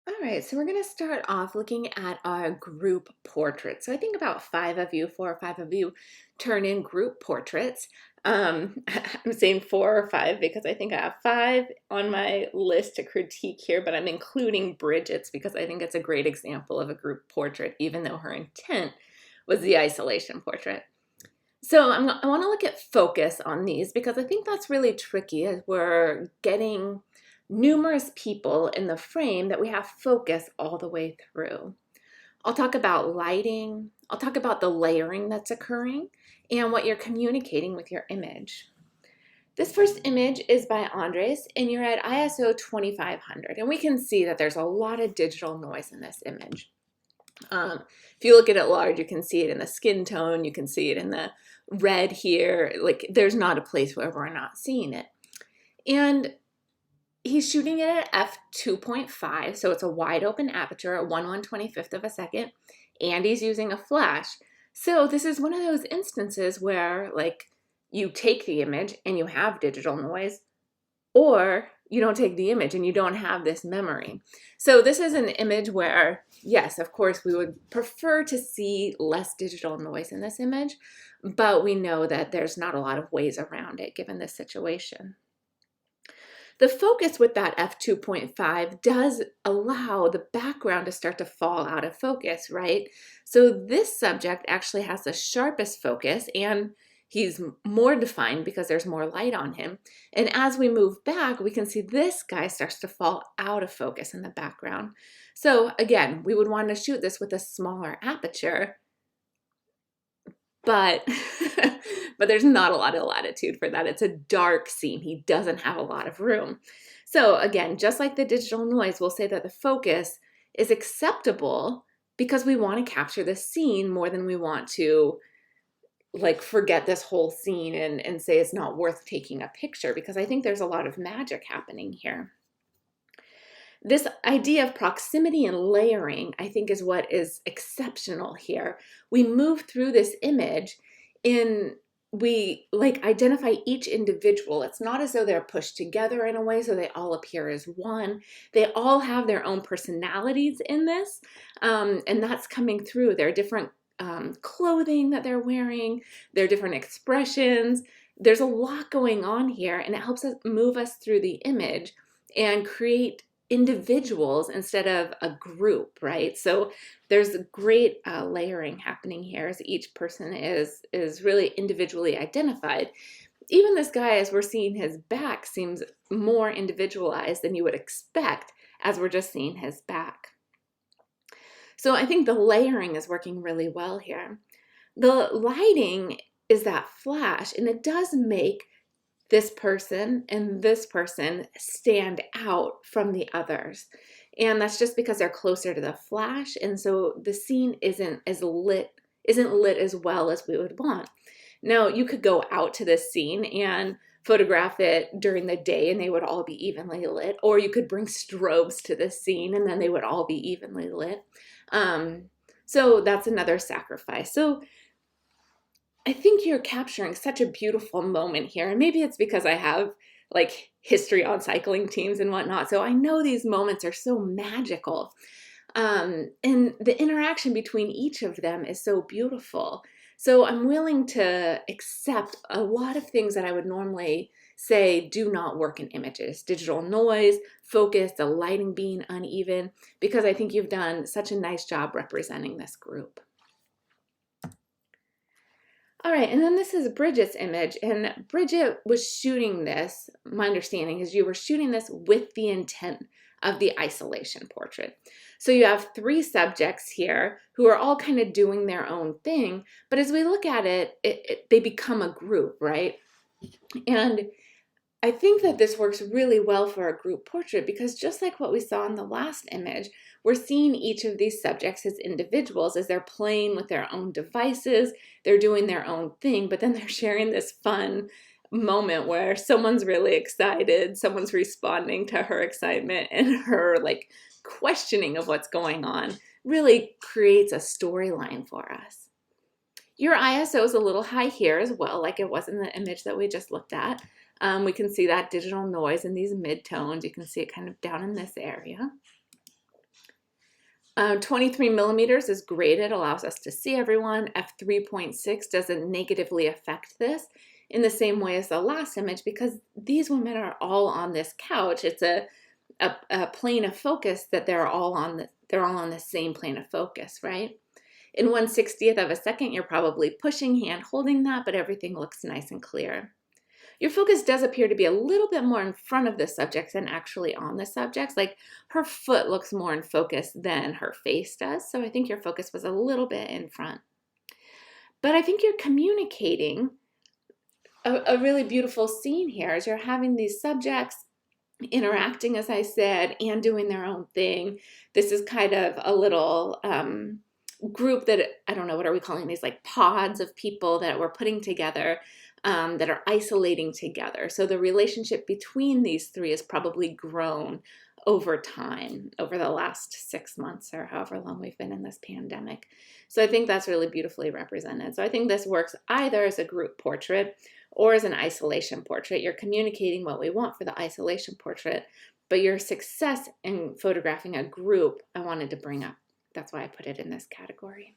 All right, so we're going to start off looking at our group portrait. So I think about 4 or 5 of you turn in group portraits. I'm saying 4 or 5 because I think I have 5 on my list to critique here, but I'm including Bridget's because I think it's a great example of a group portrait, even though her intent was the isolation portrait. So I want to look at focus on these because I think that's really tricky as we're getting numerous people in the frame that we have focus all the way through. I'll talk about lighting, I'll talk about the layering that's occurring, and what you're communicating with your image. This first image is by Andres, and you're at ISO 2500, and we can see that there's a lot of digital noise in this image. If you look at it large, you can see it in the skin tone, you can see it in the red here. Like, there's not a place where we're not seeing it. And he's shooting it at f2.5, so it's a wide open aperture at 1/125th of a second, and he's using a flash. So this is one of those instances where, like, you take the image and you have digital noise, or you don't take the image and you don't have this memory. So this is an image where, yes, of course, we would prefer to see less digital noise in this image, but we know that there's not a lot of ways around it given this situation. The focus with that f2.5 does allow the background to start to fall out of focus, right? So this subject actually has the sharpest focus, and he's more defined because there's more light on him. And as we move back, we can see this guy starts to fall out of focus in the background. So again, we would want to shoot this with a smaller aperture, but but there's not a lot of latitude for that. It's a dark scene. He doesn't have a lot of room. So again, just like the digital noise, we'll say that the focus is acceptable because we want to capture the scene more than we want to, like, forget this whole scene and say it's not worth taking a picture, because I think there's a lot of magic happening here. This idea of proximity and layering, I think, is what is exceptional here. We move through this image and we, like, identify each individual. It's not as though they're pushed together in a way so they all appear as one. They all have their own personalities in this, and that's coming through. There are different clothing that they're wearing, their different expressions. There's a lot going on here, and it helps us move us through the image and create individuals instead of a group, right? So there's great layering happening here as each person is really individually identified. Even this guy, as we're seeing his back, seems more individualized than you would expect as we're just seeing his back. So I think the layering is working really well here. The lighting is that flash, and it does make this person and this person stand out from the others. And that's just because they're closer to the flash, and so the scene isn't lit as well as we would want. Now, you could go out to this scene and photograph it during the day and they would all be evenly lit, or you could bring strobes to this scene and then they would all be evenly lit. So that's another sacrifice. So I think you're capturing such a beautiful moment here. And maybe it's because I have, like, history on cycling teams and whatnot. So I know these moments are so magical. And the interaction between each of them is so beautiful. So I'm willing to accept a lot of things that I would normally say do not work in images. Digital noise, focus, the lighting being uneven, because I think you've done such a nice job representing this group. All right, and then this is Bridgette's image, and Bridgette was shooting this, my understanding is you were shooting this with the intent of the isolation portrait. So you have 3 subjects here who are all kind of doing their own thing, but as we look at it, they become a group, right? And I think that this works really well for a group portrait because, just like what we saw in the last image, we're seeing each of these subjects as individuals as they're playing with their own devices, they're doing their own thing, but then they're sharing this fun moment where someone's really excited, someone's responding to her excitement, and her, like, questioning of what's going on really creates a storyline for us. Your ISO is a little high here as well, like it was in the image that we just looked at. We can see that digital noise in these midtones. You can see it kind of down in this area. 23 millimeters is great. It allows us to see everyone. F3.6 doesn't negatively affect this in the same way as the last image because these women are all on this couch. It's a plane of focus that they're all on the same plane of focus, right? In 1/60th of a second, you're probably pushing, hand holding that, but everything looks nice and clear. Your focus does appear to be a little bit more in front of the subjects than actually on the subjects. Like her foot looks more in focus than her face does. So I think your focus was a little bit in front. But I think you're communicating a really beautiful scene here as you're having these subjects interacting, as I said, and doing their own thing. This is kind of a little group that, I don't know, what are we calling these, like pods of people that we're putting together that are isolating together. So the relationship between these three has probably grown over time, over the last 6 months or however long we've been in this pandemic. So I think that's really beautifully represented. So I think this works either as a group portrait or as an isolation portrait. You're communicating what we want for the isolation portrait, but your success in photographing a group, I wanted to bring up. That's why I put it in this category.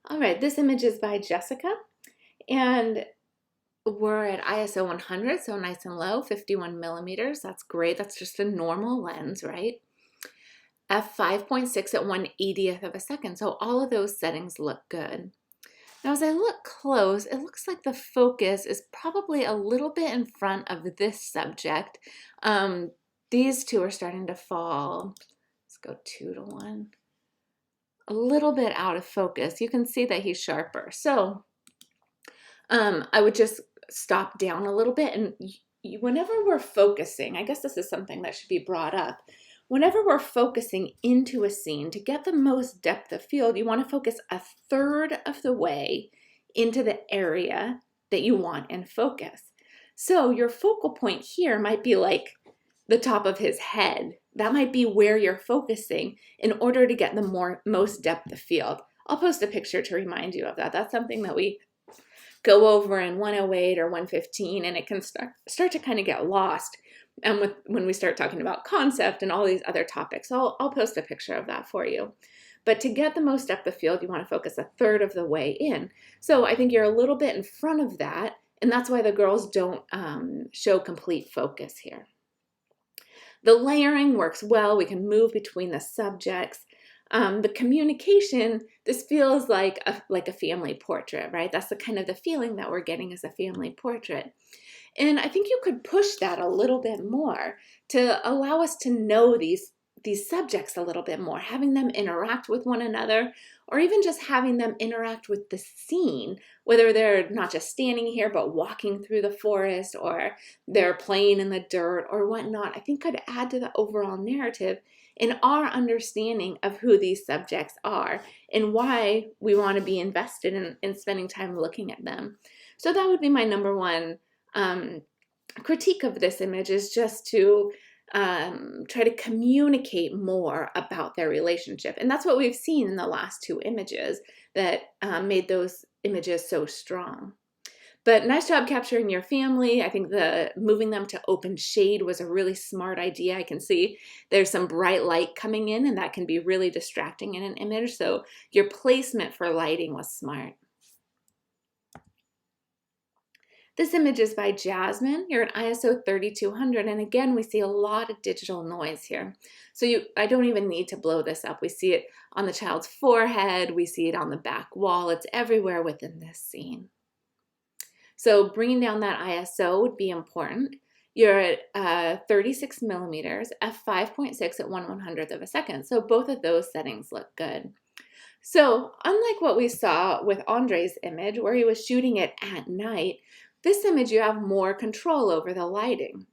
All right, this image is by Jessica, and we're at ISO 100, so nice and low, 51 millimeters. That's great. That's just a normal lens, right? F5.6 at 1/80th of a second. So all of those settings look good. Now, as I look close, it looks like the focus is probably a little bit in front of this subject. These two are starting to fall. Let's go 2-to-1. A little bit out of focus. You can see that he's sharper. So I would just stop down a little bit. And whenever we're focusing, I guess this is something that should be brought up. Whenever we're focusing into a scene, to get the most depth of field, you want to focus 1/3 of the way into the area that you want in focus. So your focal point here might be like the top of his head. That might be where you're focusing in order to get the most depth of field. I'll post a picture to remind you of that. That's something that we go over in 108 or 115, and it can start to kind of get lost when we start talking about concept and all these other topics. So I'll post a picture of that for you. But to get the most depth of field, you want to focus 1/3 of the way in. So I think you're a little bit in front of that, and that's why the girls don't show complete focus here. The layering works well. We can move between the subjects. The communication, this feels like a family portrait, right? That's the kind of the feeling that we're getting as a family portrait. And I think you could push that a little bit more to allow us to know these subjects a little bit more, having them interact with one another, or even just having them interact with the scene, whether they're not just standing here, but walking through the forest, or they're playing in the dirt or whatnot. I think could add to the overall narrative in our understanding of who these subjects are and why we want to be invested in spending time looking at them. So that would be my number one critique of this image, is just to try to communicate more about their relationship. And that's what we've seen in the last two images that made those images so strong. But nice job capturing your family. I think moving them to open shade was a really smart idea. I can see there's some bright light coming in, and that can be really distracting in an image. So your placement for lighting was smart. This image is by Jasmine. You're at ISO 3200, and again, we see a lot of digital noise here. So I don't even need to blow this up. We see it on the child's forehead. We see it on the back wall. It's everywhere within this scene. So bringing down that ISO would be important. You're at 36 millimeters, f5.6 at 1/100th of a second. So both of those settings look good. So unlike what we saw with Andre's image, where he was shooting it at night, this image you have more control over the lighting.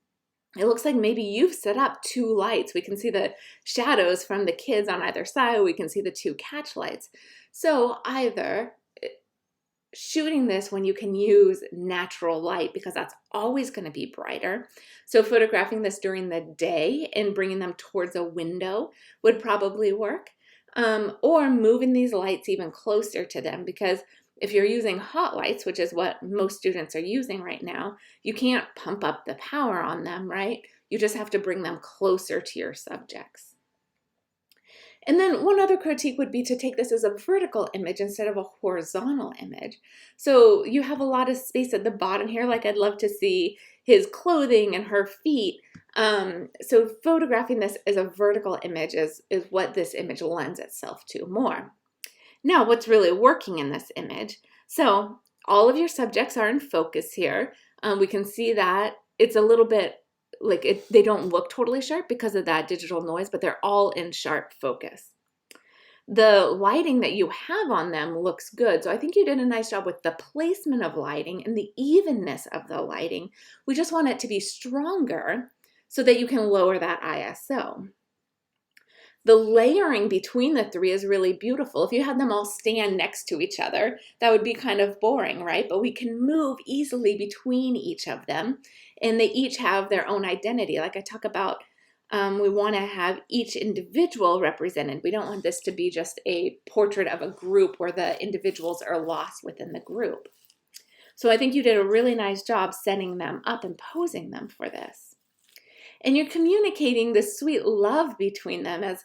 It looks like maybe you've set up 2 lights. We can see the shadows from the kids on either side. We can see the 2 catch lights. So either shooting this when you can use natural light, because that's always going to be brighter. So photographing this during the day and bringing them towards a window would probably work. Or moving these lights even closer to them, because if you're using hot lights, which is what most students are using right now, you can't pump up the power on them, right? You just have to bring them closer to your subjects. And then one other critique would be to take this as a vertical image instead of a horizontal image. So you have a lot of space at the bottom here, like I'd love to see his clothing and her feet. So photographing this as a vertical image is what this image lends itself to more. Now, what's really working in this image? So all of your subjects are in focus here. We can see that it's a little bit like they don't look totally sharp because of that digital noise, but they're all in sharp focus. The lighting that you have on them looks good. So I think you did a nice job with the placement of lighting and the evenness of the lighting. We just want it to be stronger so that you can lower that ISO. The layering between the three is really beautiful. If you had them all stand next to each other, that would be kind of boring, right? But we can move easily between each of them, and they each have their own identity. Like I talk about, we want to have each individual represented. We don't want this to be just a portrait of a group where the individuals are lost within the group. So I think you did a really nice job setting them up and posing them for this. And you're communicating this sweet love between them as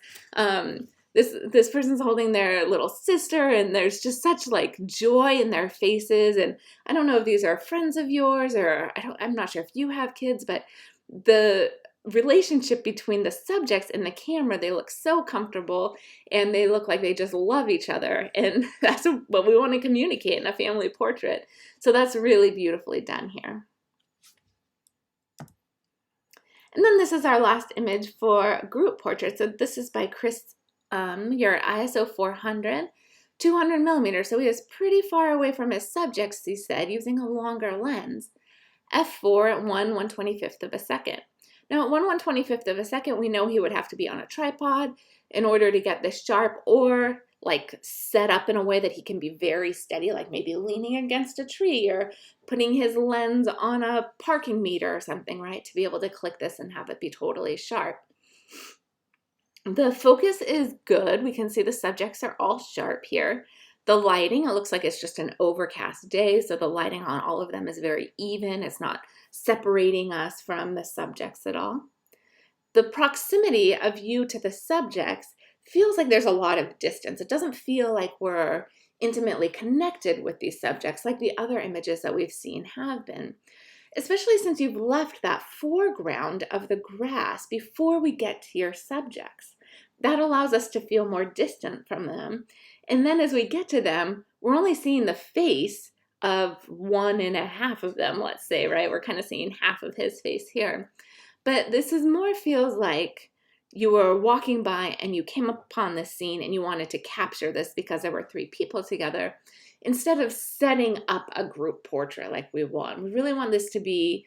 this person's holding their little sister, and there's just such like joy in their faces. And I don't know if these are friends of yours, or I'm not sure if you have kids, but the relationship between the subjects and the camera, they look so comfortable and they look like they just love each other. And that's what we want to communicate in a family portrait. So that's really beautifully done here. And then this is our last image for group portrait. So this is by Kris, your ISO 400, 200 millimeters. So he was pretty far away from his subjects, he said, using a longer lens. F4 at 1/125th of a second. Now at 1/125th of a second, we know he would have to be on a tripod in order to get this sharp, or like set up in a way that he can be very steady, like maybe leaning against a tree or putting his lens on a parking meter or something, right? To be able to click this and have it be totally sharp. The focus is good. We can see the subjects are all sharp here. The lighting, it looks like it's just an overcast day, so the lighting on all of them is very even. It's not separating us from the subjects at all. The proximity of you to the subjects feels like there's a lot of distance. It doesn't feel like we're intimately connected with these subjects like the other images that we've seen have been, especially since you've left that foreground of the grass before we get to your subjects. That allows us to feel more distant from them. And then as we get to them, we're only seeing the face of 1.5 of them, let's say, right? We're kind of seeing half of his face here. But this is more feels like you were walking by and you came upon this scene and you wanted to capture this because there were 3 people together, instead of setting up a group portrait like we want. We really want this to be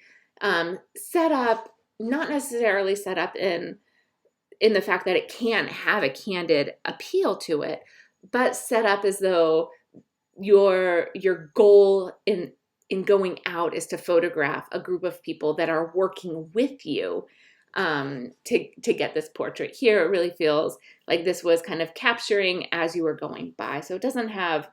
set up, not necessarily set up in the fact that it can't have a candid appeal to it, but set up as though your goal in going out is to photograph a group of people that are working with you to get this portrait. Here it really feels like this was kind of capturing as you were going by. So it doesn't have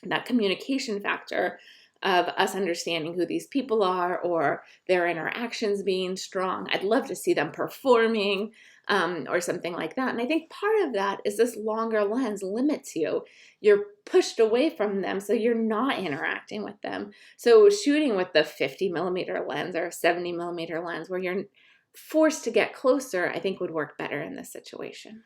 that communication factor of us understanding who these people are or their interactions being strong. I'd love to see them performing or something like that. And I think part of that is this longer lens limits you. You're pushed away from them, so you're not interacting with them. So shooting with the 50 millimeter lens or 70 millimeter lens where you're forced to get closer, I think would work better in this situation.